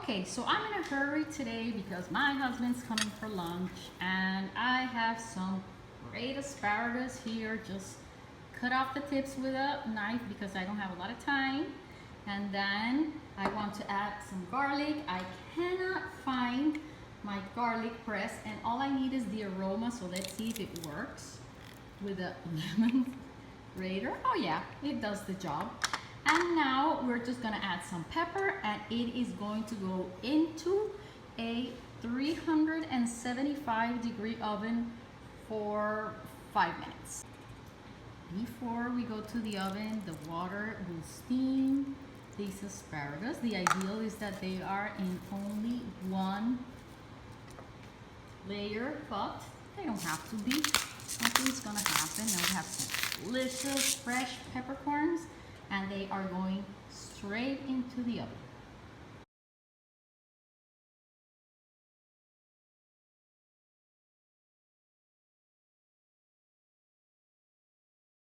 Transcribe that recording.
Okay, so I'm in a hurry today because my husband's coming for lunch and I have some great asparagus here. Just cut off the tips with a knife because I don't have a lot of time. And then I want to add some garlic. I cannot find my garlic press and all I need is the aroma, so let's see if it works with a lemon grater. Oh yeah, it does the job. And now we're just gonna add some pepper and it is going to go into a 375-degree oven for 5 minutes. Before we go to the oven, the water will steam these asparagus. The ideal is that they are in only one layer, but they don't have to be. Something's gonna happen. Now we have some delicious fresh peppercorns and they are going straight into the oven.